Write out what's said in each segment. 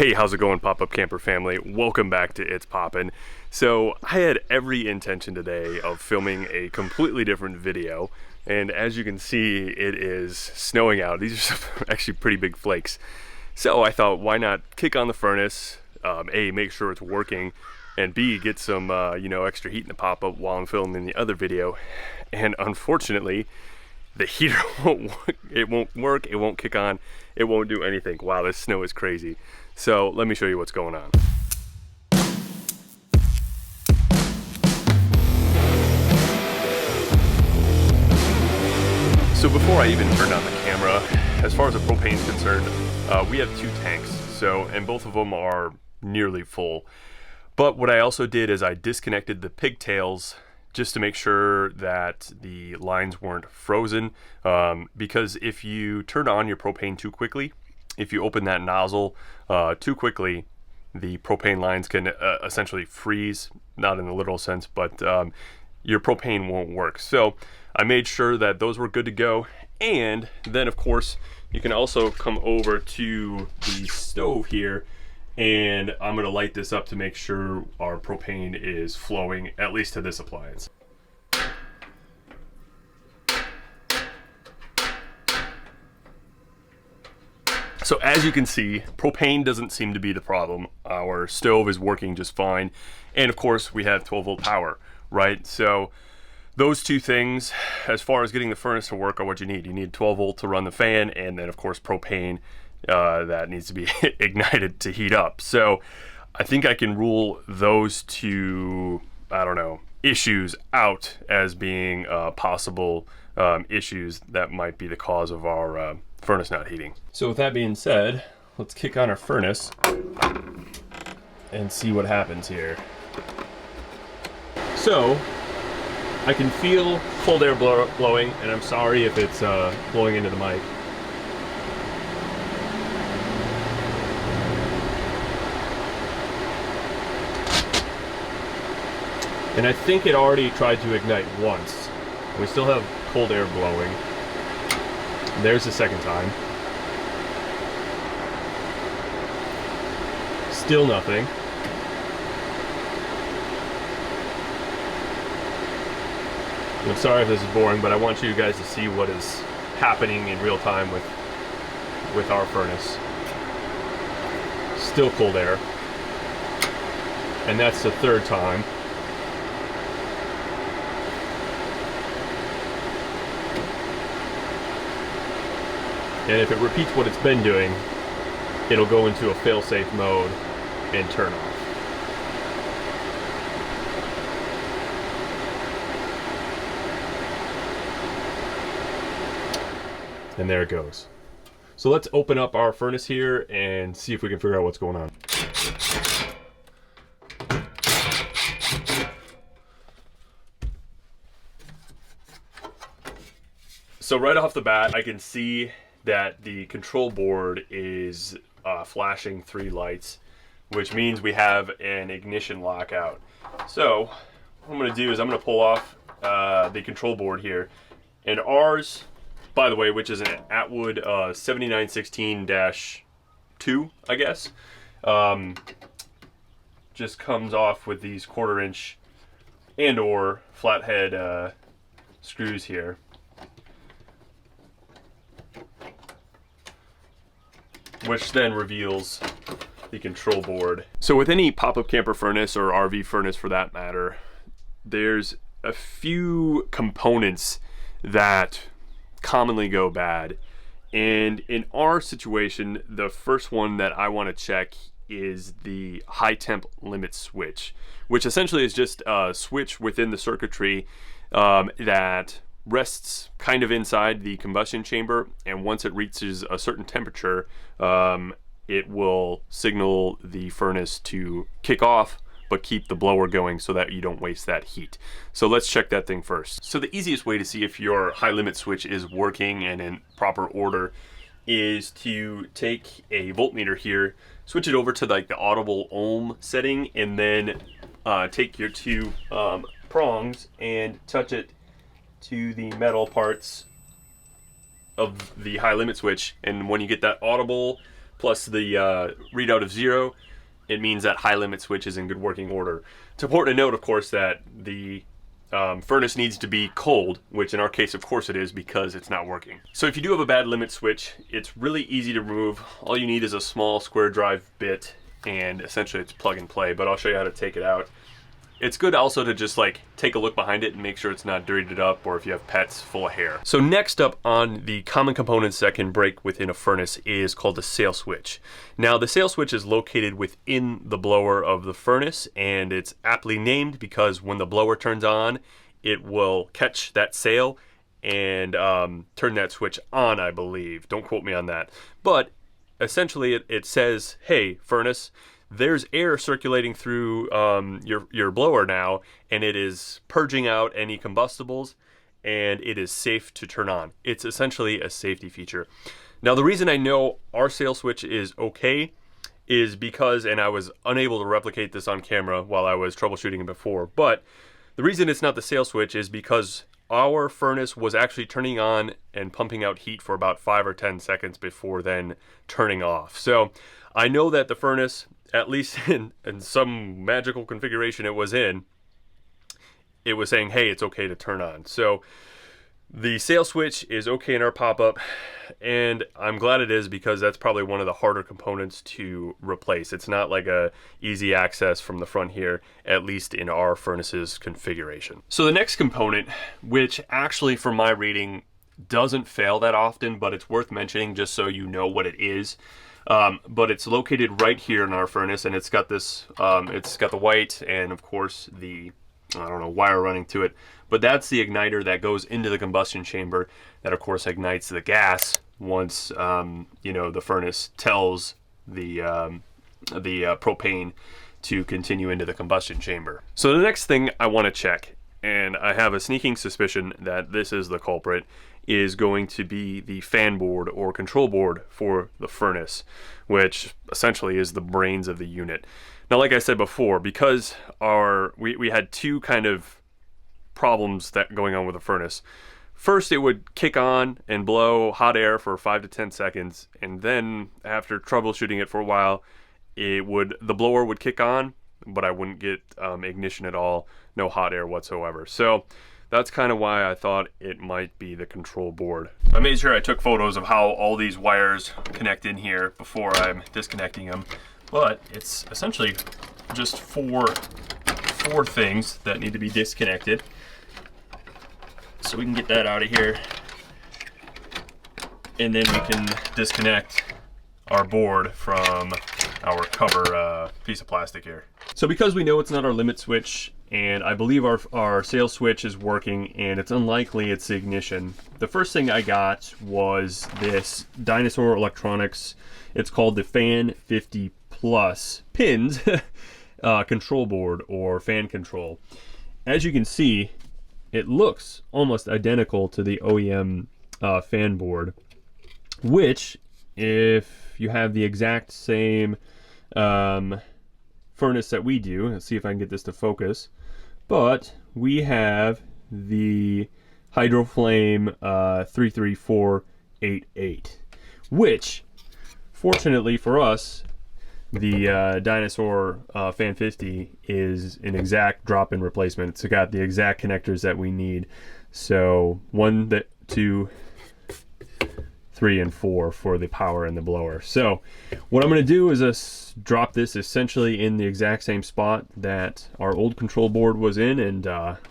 Hey, how's it going, Pop-Up Camper family? Welcome back to It's Poppin'. So I had every intention today of filming a completely different video, and as you can see, it is snowing out. These are some actually pretty big flakes. So I thought, why not kick on the furnace, A, make sure it's working, and B, get some extra heat in the pop-up while I'm filming the other video. And unfortunately, the heater won't work, it won't kick on, it won't do anything. Wow, this snow is crazy. So let me show you what's going on. So before I even turned on the camera, as far as the propane is concerned, we have two tanks, and both of them are nearly full. But what I also did is I disconnected the pigtails just to make sure that the lines weren't frozen, because if you turn on your propane too quickly, if you open that nozzle too quickly, the propane lines can essentially freeze, not in the literal sense, but your propane won't work. So I made sure that those were good to go. And then of course, you can also come over to the stove here, and I'm gonna light this up to make sure our propane is flowing, at least to this appliance. So as you can see, propane doesn't seem to be the problem. Our stove is working just fine. And of course we have 12-volt power, right? So those two things, as far as getting the furnace to work, are what you need. You need 12-volt to run the fan, and then of course propane that needs to be ignited to heat up. So I think I can rule those two, issues out as being possible issues that might be the cause of our furnace not heating. So with that being said, let's kick on our furnace and see what happens here. So I can feel cold air blowing, and I'm sorry if it's blowing into the mic. And I think it already tried to ignite once. We still have cold air blowing. There's the second time. Still nothing. I'm sorry if this is boring, but I want you guys to see what is happening in real time with our furnace. Still cold air. And that's the third time. And if it repeats what it's been doing, it'll go into a fail-safe mode and turn off. And there it goes. So let's open up our furnace here and see if we can figure out what's going on. So right off the bat, I can see that the control board is flashing 3 lights, which means we have an ignition lockout. So what I'm going to do is I'm going to pull off the control board here, and ours, by the way, which is an Atwood 7916-2, I guess, just comes off with these 1/4" and or flathead screws here. Which then reveals the control board. So with any pop-up camper furnace, or RV furnace for that matter, there's a few components that commonly go bad. And in our situation, the first one that I want to check is the high temp limit switch, which essentially is just a switch within the circuitry that rests kind of inside the combustion chamber, and once it reaches a certain temperature, it will signal the furnace to kick off but keep the blower going so that you don't waste that heat. So let's check that thing first. So the easiest way to see if your high limit switch is working and in proper order is to take a voltmeter here, switch it over to like the audible ohm setting, and then take your two prongs and touch it to the metal parts of the high limit switch, and when you get that audible plus the readout of 0, it means that high limit switch is in good working order. It's important to note, of course, that the furnace needs to be cold, which in our case, of course it is, because it's not working. So if you do have a bad limit switch, it's really easy to remove. All you need is a small square drive bit, and essentially it's plug and play, but I'll show you how to take it out. It's good also to just like take a look behind it and make sure it's not dirtied up, or if you have pets, full of hair. So next up on the common components that can break within a furnace is called the sail switch. Now the sail switch is located within the blower of the furnace, and it's aptly named because when the blower turns on, it will catch that sail and turn that switch on, I believe. Don't quote me on that. But essentially it says, hey, furnace, there's air circulating through your blower now, and it is purging out any combustibles, and it is safe to turn on. It's essentially a safety feature. Now, the reason I know our sail switch is okay is because, and I was unable to replicate this on camera while I was troubleshooting it before, but the reason it's not the sail switch is because our furnace was actually turning on and pumping out heat for about 5 or 10 seconds before then turning off. So I know that the furnace, at least in some magical configuration it was in, it was saying, hey, it's okay to turn on. So the sail switch is okay in our pop-up, and I'm glad it is, because that's probably one of the harder components to replace. It's not like a easy access from the front here, at least in our furnace's configuration. So the next component, which actually from my reading doesn't fail that often, but it's worth mentioning just so you know what it is. But it's located right here in our furnace, and it's got this, it's got the white and of course the, I don't know, wire running to it, but that's the igniter that goes into the combustion chamber that of course ignites the gas once, you know, the furnace tells the propane to continue into the combustion chamber. So the next thing I want to check, and I have a sneaking suspicion that this is the culprit, is going to be the fan board or control board for the furnace, which essentially is the brains of the unit. Now, like I said before, because we had two kind of problems that going on with the furnace. First, it would kick on and blow hot air for 5 to 10 seconds, and then after troubleshooting it for a while, the blower would kick on, but I wouldn't get ignition at all, no hot air whatsoever. So that's kind of why I thought it might be the control board. I made sure I took photos of how all these wires connect in here before I'm disconnecting them, but it's essentially just four things that need to be disconnected. So we can get that out of here, and then we can disconnect our board from our cover piece of plastic here. So because we know it's not our limit switch, and I believe our sail switch is working, and it's unlikely it's the ignition, the first thing I got was this Dinosaur Electronics, it's called the Fan 50 Plus pins control board or fan control. As you can see, it looks almost identical to the OEM fan board, which, if you have the exact same furnace that we do, let's see if I can get this to focus, but we have the Hydroflame 33488, which, fortunately for us, the Dinosaur Fan 50 is an exact drop-in replacement. It's got the exact connectors that we need. So 1, 2, 3, and 4 for the power and the blower. So what I'm going to do is drop this essentially in the exact same spot that our old control board was in, and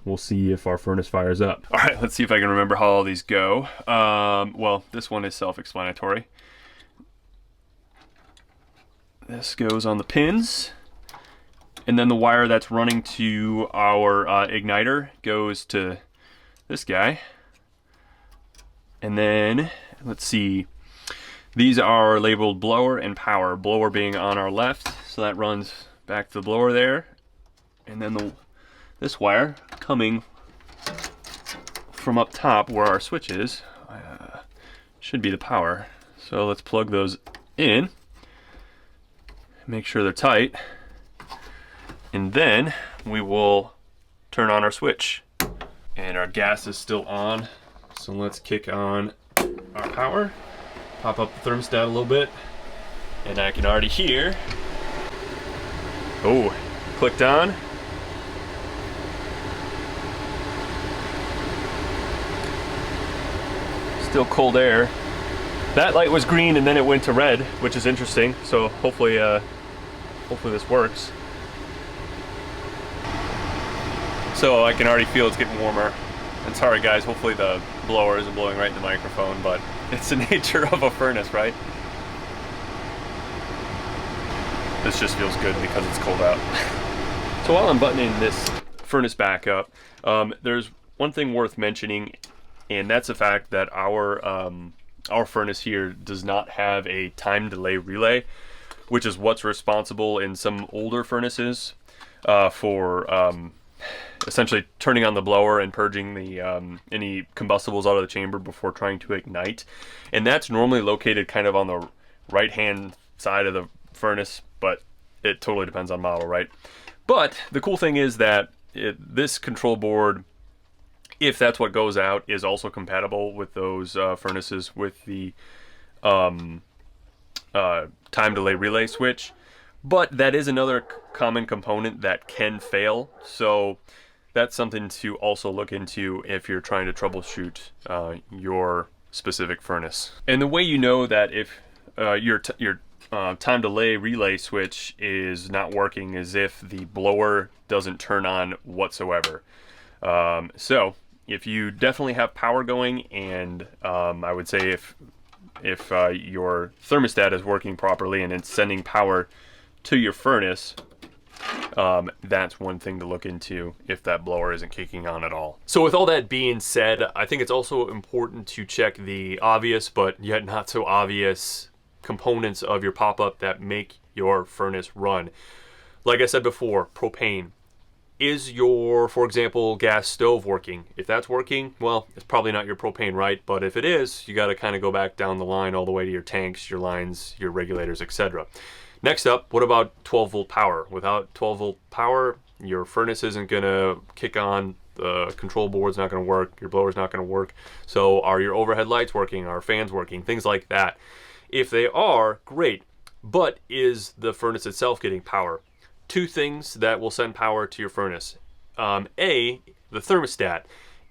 we'll see if our furnace fires up. All right, let's see if I can remember how all these go. Well, this one is self-explanatory. This goes on the pins, and then the wire that's running to our igniter goes to this guy. And then, let's see, these are labeled blower and power, blower being on our left, so that runs back to the blower there. And then this wire coming from up top where our switch is should be the power. So let's plug those in. Make sure they're tight, and then we will turn on our switch. And our gas is still on, so let's kick on our power, pop up the thermostat a little bit, And I can already hear, oh, clicked on. Still cold air. That light was green and then it went to red, which is interesting. So hopefully this works. So I can already feel it's getting warmer. And sorry guys, hopefully the blower isn't blowing right in the microphone, but it's the nature of a furnace, right? This just feels good because it's cold out. So while I'm buttoning this furnace back up, there's one thing worth mentioning, and that's the fact that our furnace here does not have a time delay relay, which is what's responsible in some older furnaces for essentially turning on the blower and purging the any combustibles out of the chamber before trying to ignite. And that's normally located kind of on the right hand side of the furnace, but it totally depends on model, right? But the cool thing is that this control board, if that's what goes out, is also compatible with those furnaces with the time delay relay switch. But that is another common component that can fail, so that's something to also look into if you're trying to troubleshoot your specific furnace. And the way you know that if your time delay relay switch is not working is if the blower doesn't turn on whatsoever. So if you definitely have power going, and I would say if your thermostat is working properly and it's sending power to your furnace, that's one thing to look into if that blower isn't kicking on at all. So with all that being said, I think it's also important to check the obvious but yet not so obvious components of your pop-up that make your furnace run. Like I said before, propane. Is your, for example, gas stove working? If that's working, well, it's probably not your propane, right? But if it is, you got to kind of go back down the line all the way to your tanks, your lines, your regulators, etc. Next up, what about 12 volt power? Without 12 volt power, your furnace isn't going to kick on, the control board's not going to work, your blower's not going to work. So are your overhead lights working? Are fans working? Things like that. If they are, great. But is the furnace itself getting power? Two things that will send power to your furnace. A, the thermostat.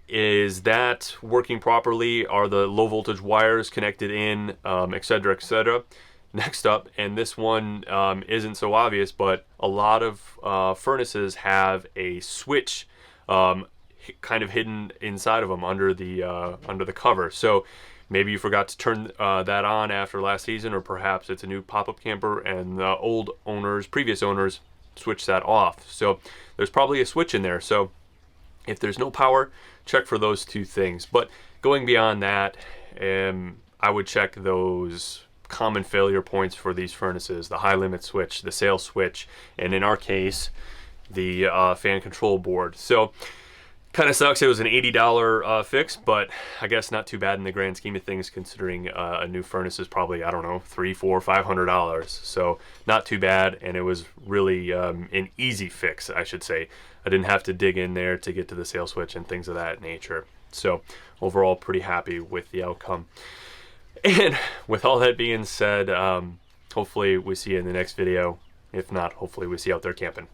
Is that working properly? Are the low voltage wires connected in, etc., etc.? Next up, and this one isn't so obvious, but a lot of furnaces have a switch kind of hidden inside of them under the cover. So maybe you forgot to turn that on after last season, or perhaps it's a new pop-up camper and the old owners, previous owners, switch that off. So there's probably a switch in there. So if there's no power, check for those two things. But going beyond that, I would check those common failure points for these furnaces: the high limit switch, the sail switch, and in our case, the fan control board. So kind of sucks it was an $80 fix, but I guess not too bad in the grand scheme of things, considering a new furnace is probably, I don't know, $300, $400, $500. So not too bad, and it was really an easy fix, I should say. I didn't have to dig in there to get to the sail switch and things of that nature. So overall, pretty happy with the outcome. And with all that being said, hopefully we see you in the next video. If not, hopefully we see you out there camping.